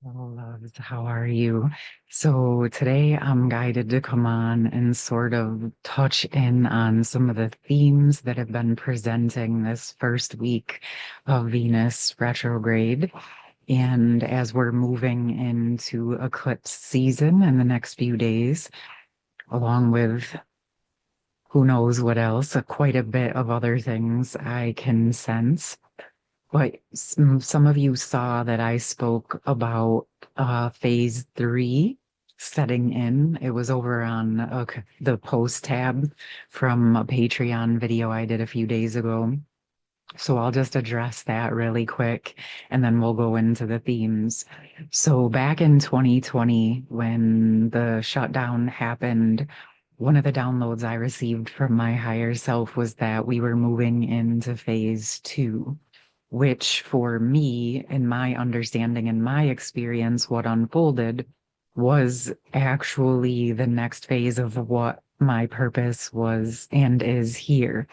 Hello, loves. How are you? So today I'm guided to come on and sort of touch in on some of the themes that have been presenting this first week of Venus retrograde. And as we're moving into eclipse season in the next few days, along with who knows what else, quite a bit of other things I can sense. But some of you saw that I spoke about phase three setting in. It was over on the post tab from a Patreon video I did a few days ago. So I'll just address that really quick and then we'll go into the themes. So back in 2020, when the shutdown happened, one of the downloads I received from my higher self was that we were moving into phase two, which for me, in my understanding and my experience, what unfolded was actually the next phase of what my purpose was and is here.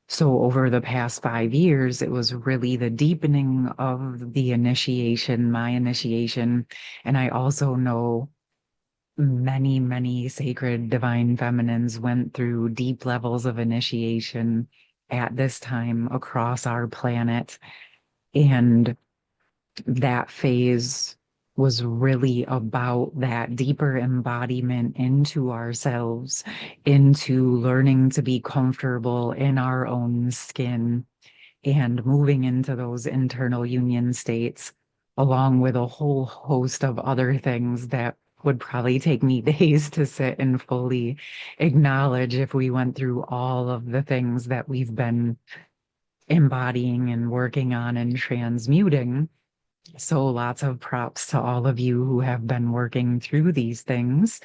So over the past 5 years, it was really the deepening of the initiation, my initiation. And I also know many, many sacred divine feminines went through deep levels of initiation at this time across our planet. And that phase was really about that deeper embodiment into ourselves, into learning to be comfortable in our own skin and moving into those internal union states, along with a whole host of other things that would probably take me days to sit and fully acknowledge if we went through all of the things that we've been embodying and working on and transmuting. So lots of props to all of you who have been working through these things.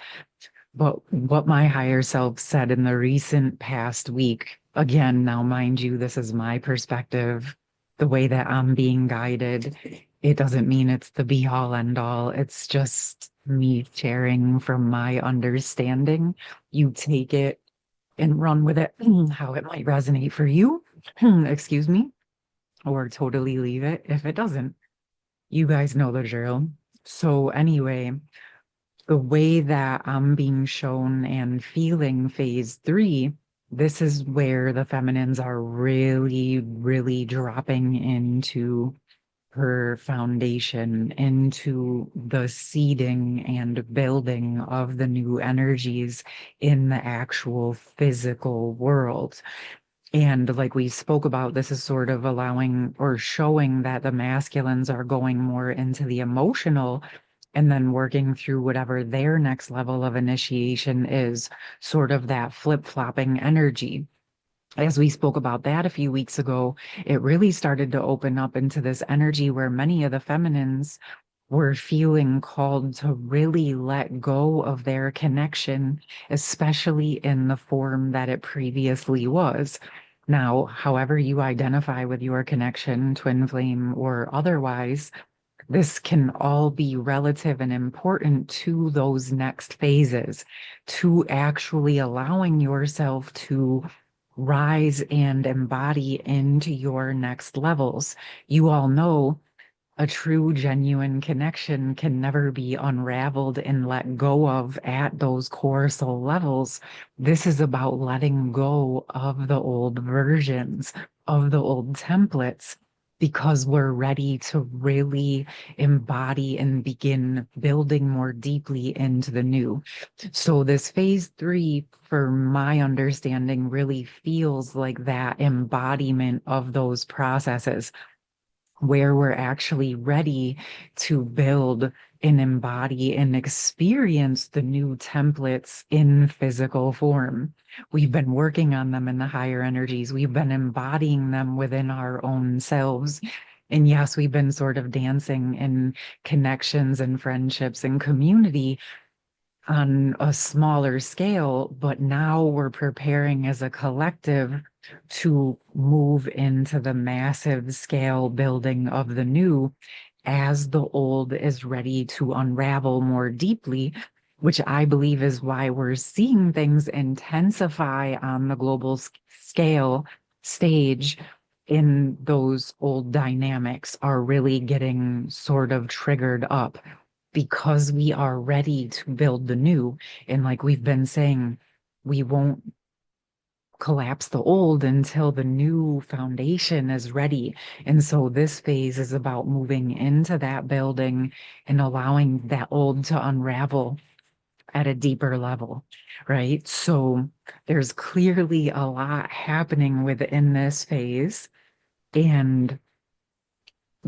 But what my higher self said in the recent past week, again, now mind you, this is my perspective, the way that I'm being guided. It doesn't mean it's the be all end all. It's just me sharing from my understanding. You take it and run with it, how it might resonate for you. Excuse me, or totally leave it if it doesn't. You guys know the drill. So, anyway, the way that I'm being shown and feeling phase three, this is where the feminines are really, really dropping into her foundation, into the seeding and building of the new energies in the actual physical world. And like we spoke about, this is sort of allowing or showing that the masculines are going more into the emotional and then working through whatever their next level of initiation is, sort of that flip-flopping energy. As we spoke about that a few weeks ago, it really started to open up into this energy where many of the feminines were feeling called to really let go of their connection, especially in the form that it previously was. Now, however you identify with your connection, twin flame or otherwise, this can all be relative and important to those next phases, to actually allowing yourself to rise and embody into your next levels. You all know a true, genuine connection can never be unraveled and let go of at those core soul levels. This is about letting go of the old versions, of the old templates, because we're ready to really embody and begin building more deeply into the new. So, this phase three, for my understanding, really feels like that embodiment of those processes where we're actually ready to build and embody and experience the new templates in physical form. We've been working on them in the higher energies. We've been embodying them within our own selves. And yes, we've been sort of dancing in connections and friendships and community on a smaller scale, but now we're preparing as a collective to move into the massive scale building of the new as the old is ready to unravel more deeply, which I believe is why we're seeing things intensify on the global scale stage. In those old dynamics are really getting sort of triggered up. because we are ready to build the new. And like we've been saying, we won't collapse the old until the new foundation is ready. And so this phase is about moving into that building and allowing that old to unravel at a deeper level, right? So there's clearly a lot happening within this phase. And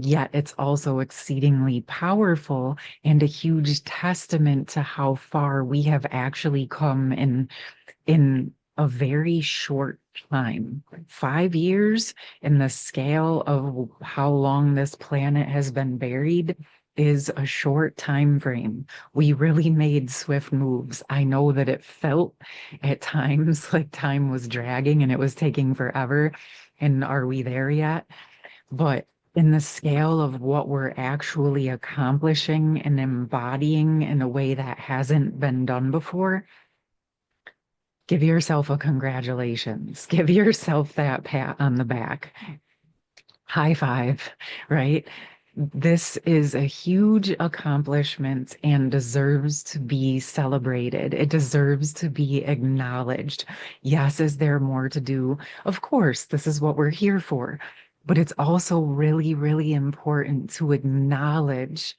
yet it's also exceedingly powerful and a huge testament to how far we have actually come in a very short time. 5 years in the scale of how long this planet has been buried is a short time frame. We really made swift moves. I know that it felt at times like time was dragging and it was taking forever. And are we there yet? But in the scale of what we're actually accomplishing and embodying in a way that hasn't been done before, give yourself a congratulations. Give yourself that pat on the back. High five, right? This is a huge accomplishment and deserves to be celebrated. It deserves to be acknowledged. Yes, is there more to do? Of course, this is what we're here for. But it's also really, really important to acknowledge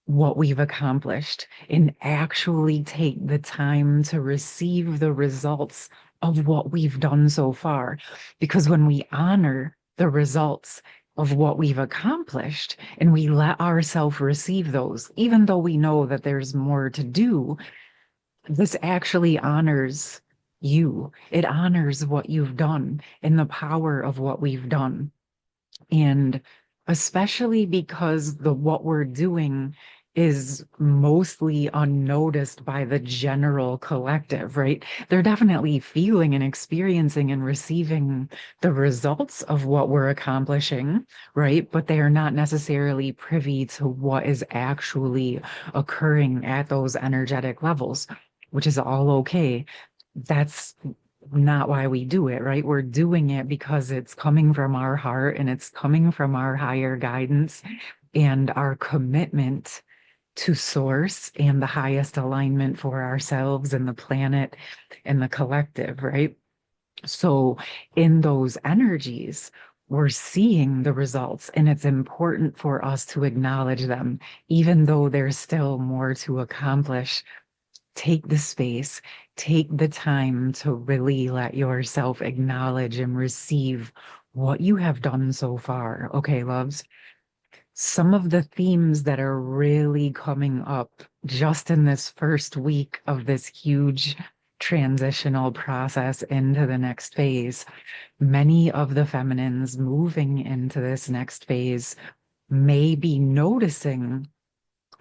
what we've accomplished and actually take the time to receive the results of what we've done so far. Because when we honor the results of what we've accomplished and we let ourselves receive those, even though we know that there's more to do, this actually honors you. It honors what you've done and the power of what we've done. And especially because the what we're doing is mostly unnoticed by the general collective, right? They're definitely feeling and experiencing and receiving the results of what we're accomplishing, right? But they are not necessarily privy to what is actually occurring at those energetic levels, which is all okay. That's not why we do it, right? We're doing it because it's coming from our heart and it's coming from our higher guidance and our commitment to source and the highest alignment for ourselves and the planet and the collective, right? So in those energies, we're seeing the results, and it's important for us to acknowledge them, even though there's still more to accomplish. Take the space, take the time to really let yourself acknowledge and receive what you have done so far. Okay, loves. Some of the themes that are really coming up just in this first week of this huge transitional process into the next phase, many of the feminines moving into this next phase may be noticing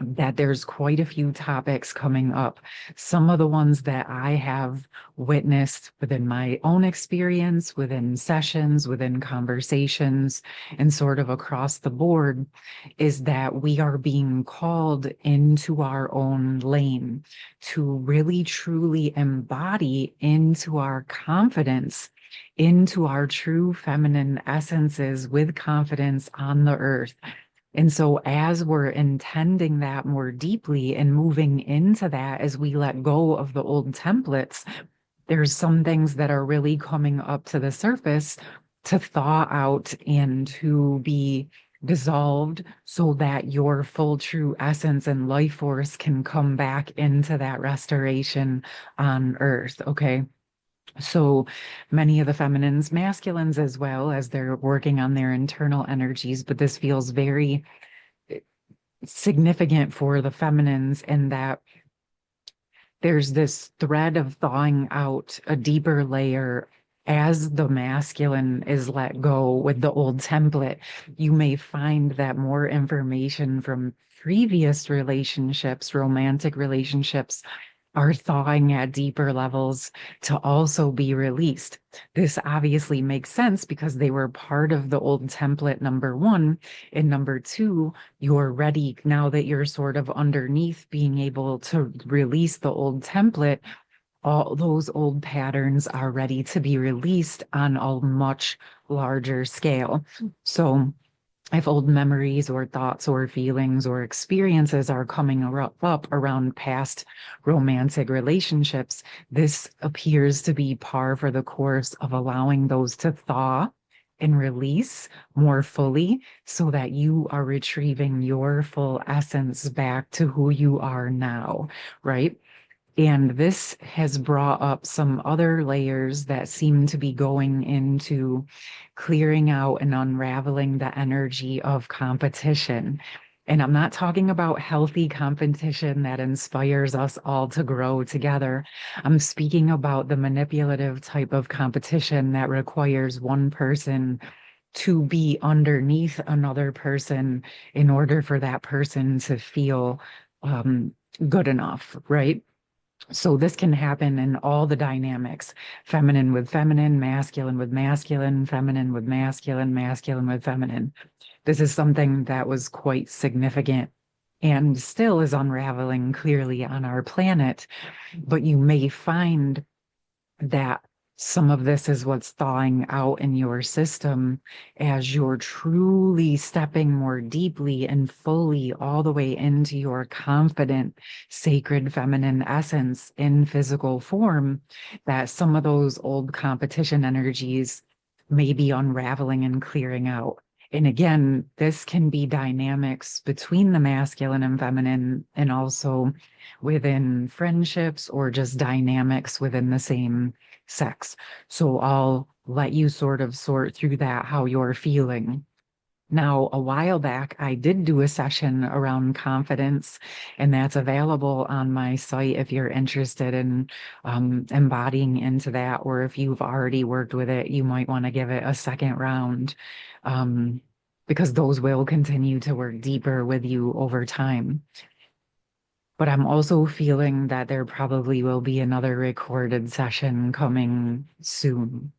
that there's quite a few topics coming up. Some of the ones that I have witnessed within my own experience, within sessions, within conversations, and sort of across the board, is that we are being called into our own lane to really truly embody into our confidence, into our true feminine essences with confidence on the earth. And so, as we're intending that more deeply and moving into that, as we let go of the old templates, there's some things that are really coming up to the surface to thaw out and to be dissolved so that your full true essence and life force can come back into that restoration on earth. Okay. So many of the feminines, masculines as well, as they're working on their internal energies, but this feels very significant for the feminines in that there's this thread of thawing out a deeper layer as the masculine is let go with the old template. You may find that more information from previous relationships, romantic relationships, are thawing at deeper levels to also be released. This obviously makes sense because they were part of the old template, number one. And number two, you're ready now that you're sort of underneath being able to release the old template. All those old patterns are ready to be released on a much larger scale. So if old memories or thoughts or feelings or experiences are coming up around past romantic relationships, this appears to be par for the course of allowing those to thaw and release more fully so that you are retrieving your full essence back to who you are now, right? And this has brought up some other layers that seem to be going into clearing out and unraveling the energy of competition. And I'm not talking about healthy competition that inspires us all to grow together. I'm speaking about the manipulative type of competition that requires one person to be underneath another person in order for that person to feel good enough, right? So this can happen in all the dynamics, feminine with feminine, masculine with masculine, feminine with masculine, masculine with feminine. This is something that was quite significant and still is unraveling clearly on our planet. But you may find that some of this is what's thawing out in your system as you're truly stepping more deeply and fully all the way into your confident, sacred feminine essence in physical form, that some of those old competition energies may be unraveling and clearing out. And again, this can be dynamics between the masculine and feminine, and also within friendships or just dynamics within the same sex. So I'll let you sort of sort through that, how you're feeling. Now, a while back, I did do a session around confidence, and that's available on my site if you're interested in embodying into that, or if you've already worked with it, you might want to give it a second round, um, because those will continue to work deeper with you over time. But I'm also feeling that there probably will be another recorded session coming soon.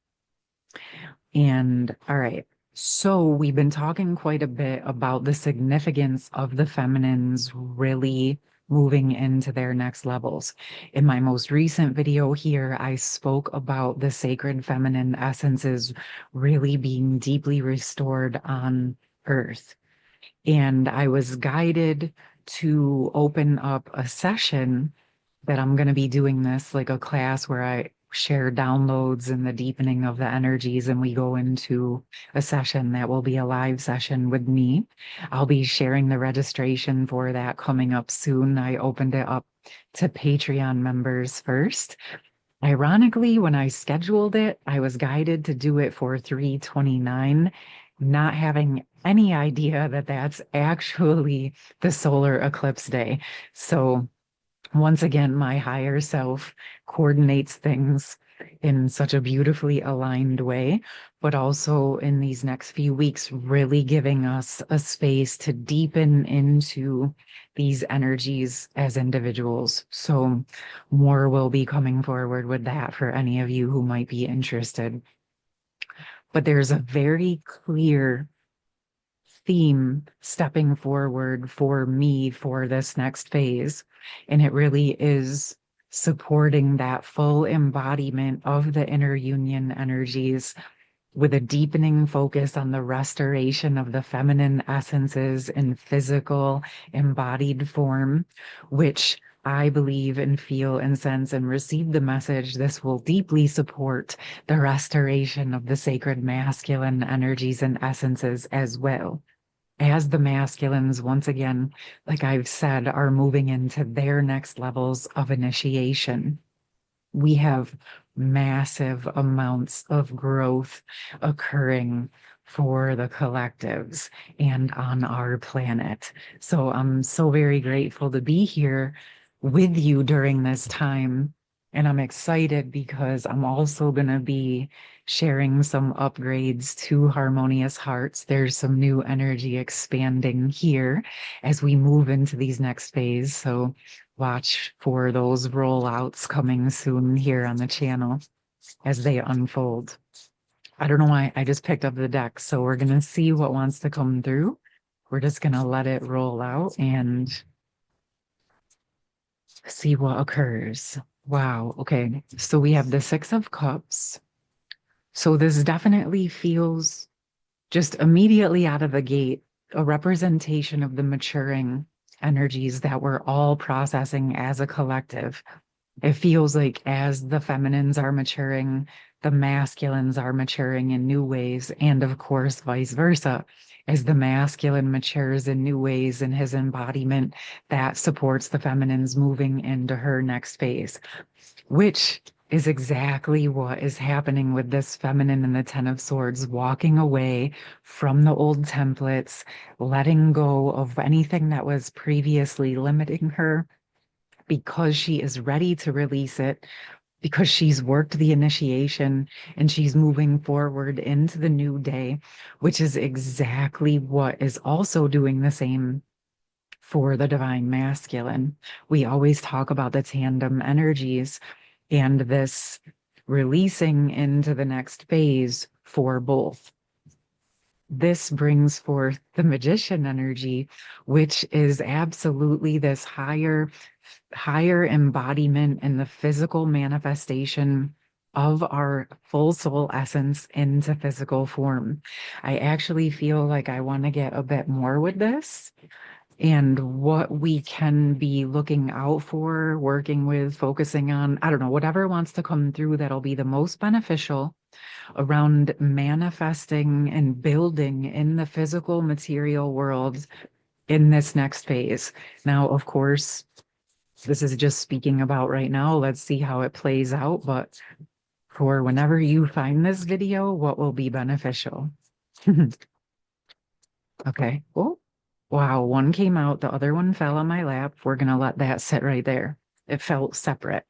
And all right. So we've been talking quite a bit about the significance of the feminines really moving into their next levels. In my most recent video here, I spoke about the sacred feminine essences really being deeply restored on Earth. And I was guided to open up a session that I'm going to be doing this like a class where I share downloads and the deepening of the energies. And we go into a session that will be a live session with me. I'll be sharing the registration for that coming up soon. I opened it up to Patreon members first. Ironically, when I scheduled it, I was guided to do it for 3/29, not having any idea that that's actually the solar eclipse day. So once again, my higher self coordinates things in such a beautifully aligned way, but also in these next few weeks, really giving us a space to deepen into these energies as individuals. So more will be coming forward with that for any of you who might be interested. But there's a very clear theme stepping forward for me for this next phase. And it really is supporting that full embodiment of the inner union energies with a deepening focus on the restoration of the feminine essences in physical embodied form, which I believe and feel and sense and receive the message this will deeply support the restoration of the sacred masculine energies and essences as well, as the masculines, once again, like I've said, are moving into their next levels of initiation. We have massive amounts of growth occurring for the collectives and on our planet. So I'm so very grateful to be here with you during this time. And I'm excited because I'm also going to be sharing some upgrades to Harmonious Hearts. There's some new energy expanding here as we move into these next phase. So watch for those rollouts coming soon here on the channel as they unfold. I don't know why I just picked up the deck, so we're going to see what wants to come through. We're just going to let it roll out and see what occurs. Wow. Okay. So we have the Six of Cups. So this definitely feels just immediately out of the gate, a representation of the maturing energies that we're all processing as a collective. It feels like as the feminines are maturing, the masculines are maturing in new ways, and of course, vice versa. As the masculine matures in new ways in his embodiment, that supports the feminines moving into her next phase, which is exactly what is happening with this feminine in the Ten of Swords, walking away from the old templates, letting go of anything that was previously limiting her because she is ready to release it, because she's worked the initiation and she's moving forward into the new day, which is exactly what is also doing the same for the divine masculine. We always talk about the tandem energies and this releasing into the next phase for both. This brings forth the magician energy, which is absolutely this higher embodiment and the physical manifestation of our full soul essence into physical form. I actually feel like I want to get a bit more with this and what we can be looking out for, working with, focusing on, I don't know, whatever wants to come through that'll be the most beneficial around manifesting and building in the physical material world in this next phase. Now, of course, this is just speaking about right now. Let's see how it plays out. But for whenever you find this video, what will be beneficial? Okay. Oh, wow. One came out, the other one fell on my lap. We're going to let that sit right there. It felt separate.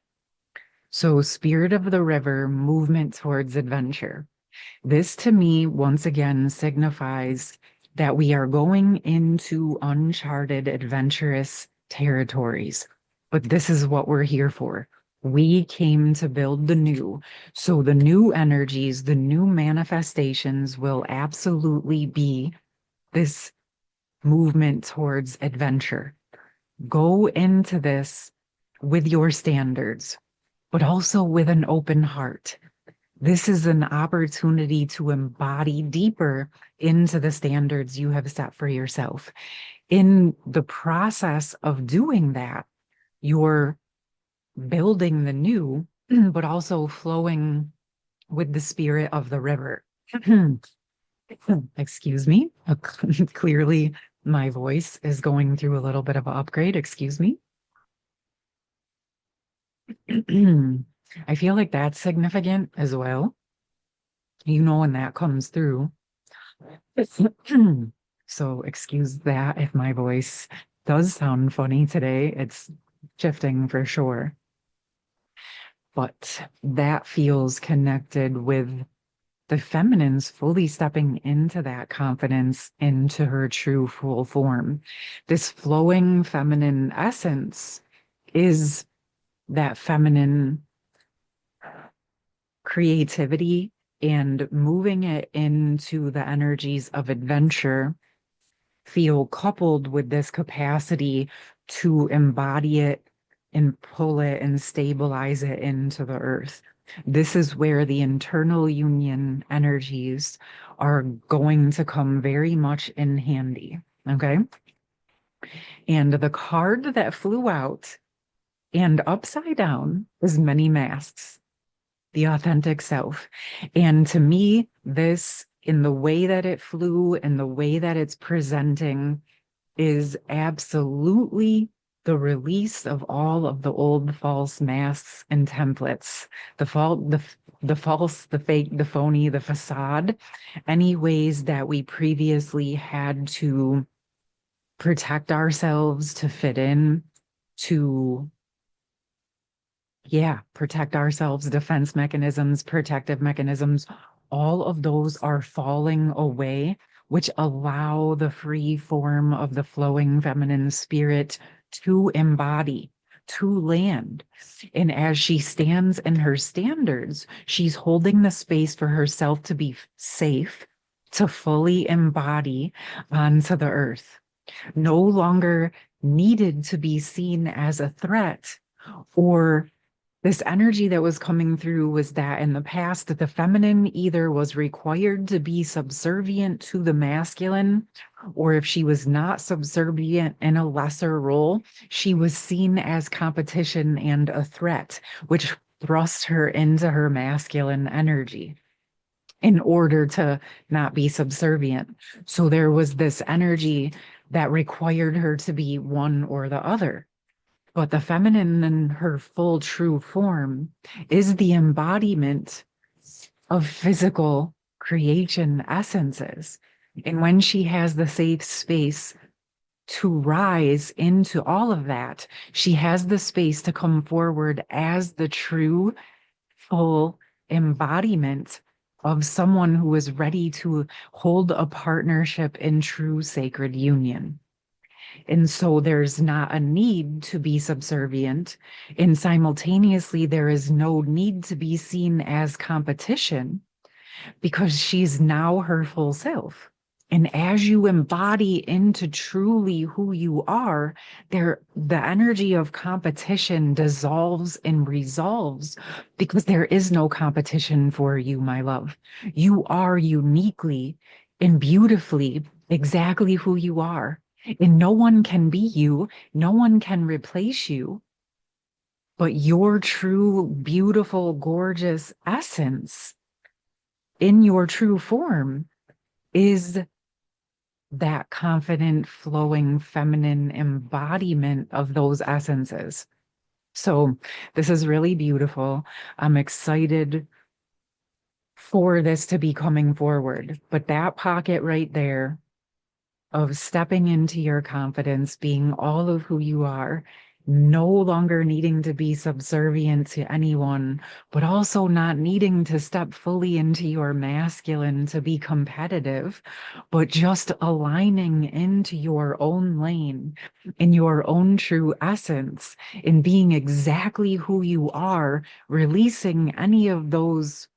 So, Spirit of the River, movement towards adventure. This to me, once again, signifies that we are going into uncharted, adventurous territories. But this is what we're here for. We came to build the new. So the new energies, the new manifestations will absolutely be this movement towards adventure. Go into this with your standards, but also with an open heart. This is an opportunity to embody deeper into the standards you have set for yourself. In the process of doing that, you're building the new, but also flowing with the spirit of the river. Excuse me. Clearly, my voice is going through a little bit of an upgrade. Excuse me. I feel like that's significant as well. You know, when that comes through. So excuse that if my voice does sound funny today. It's shifting for sure. But that feels connected with the feminines fully stepping into that confidence, into her true full form. This flowing feminine essence is that feminine creativity and moving it into the energies of adventure feel coupled with this capacity to embody it and pull it and stabilize it into the earth. This is where the internal union energies are going to come very much in handy. Okay. And the card that flew out and upside down is many masks, the authentic self. And to me, this, in the way that it flew and the way that it's presenting, is absolutely the release of all of the old false masks and templates, the false, the fake, the phony, the facade, any ways that we previously had to protect ourselves to fit in, to protect ourselves, defense mechanisms, protective mechanisms, all of those are falling away, which allow the free form of the flowing feminine spirit to embody, to land. And as she stands in her standards, she's holding the space for herself to be safe, to fully embody onto the earth, no longer needed to be seen as a threat or This energy that was coming through was that in the past, that the feminine either was required to be subservient to the masculine, or if she was not subservient in a lesser role, she was seen as competition and a threat, which thrust her into her masculine energy in order to not be subservient. So there was this energy that required her to be one or the other. But the feminine in her full true form is the embodiment of physical creation essences. And when she has the safe space to rise into all of that, she has the space to come forward as the true, full embodiment of someone who is ready to hold a partnership in true sacred union. And so there's not a need to be subservient. And simultaneously, there is no need to be seen as competition because she's now her full self. And as you embody into truly who you are, the energy of competition dissolves and resolves because there is no competition for you, my love. You are uniquely and beautifully exactly who you are. And no one can be you, no one can replace you, but your true, beautiful, gorgeous essence in your true form is that confident, flowing, feminine embodiment of those essences. So this is really beautiful. I'm excited for this to be coming forward. But that pocket right there of stepping into your confidence, being all of who you are, no longer needing to be subservient to anyone, but also not needing to step fully into your masculine to be competitive, but just aligning into your own lane, in your own true essence, in being exactly who you are, releasing any of those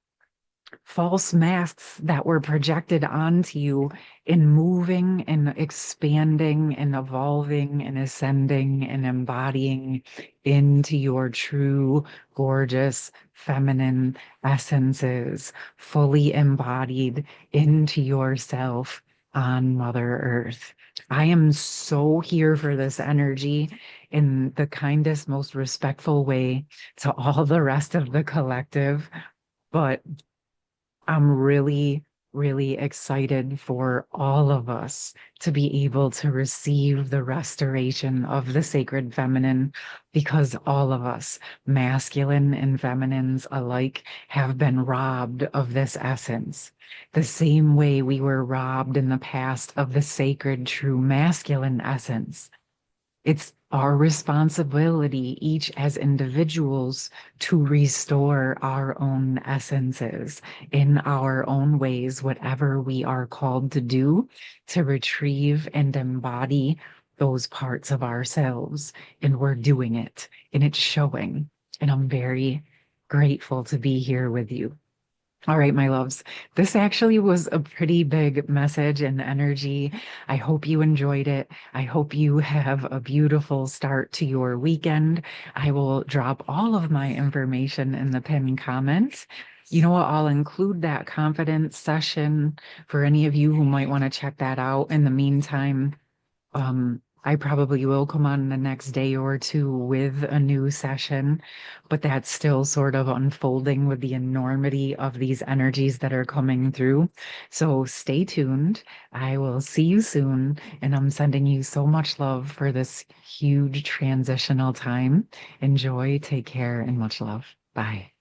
false masks that were projected onto you in moving and expanding and evolving and ascending and embodying into your true, gorgeous, feminine essences, fully embodied into yourself on Mother Earth. I am so here for this energy in the kindest, most respectful way to all the rest of the collective. But I'm really, really excited for all of us to be able to receive the restoration of the sacred feminine because all of us, masculine and feminines alike, have been robbed of this essence. The same way we were robbed in the past of the sacred, true masculine essence. It's our responsibility, each as individuals, to restore our own essences in our own ways, whatever we are called to do, to retrieve and embody those parts of ourselves. And we're doing it, and it's showing. And I'm very grateful to be here with you. All right, my loves. This actually was a pretty big message and energy. I hope you enjoyed it. I hope you have a beautiful start to your weekend. I will drop all of my information in the pinned comments. You know what? I'll include that confidence session for any of you who might want to check that out. In the meantime, I probably will come on the next day or two with a new session, but that's still sort of unfolding with the enormity of these energies that are coming through. So stay tuned. I will see you soon, and I'm sending you so much love for this huge transitional time. Enjoy, take care, and much love. Bye.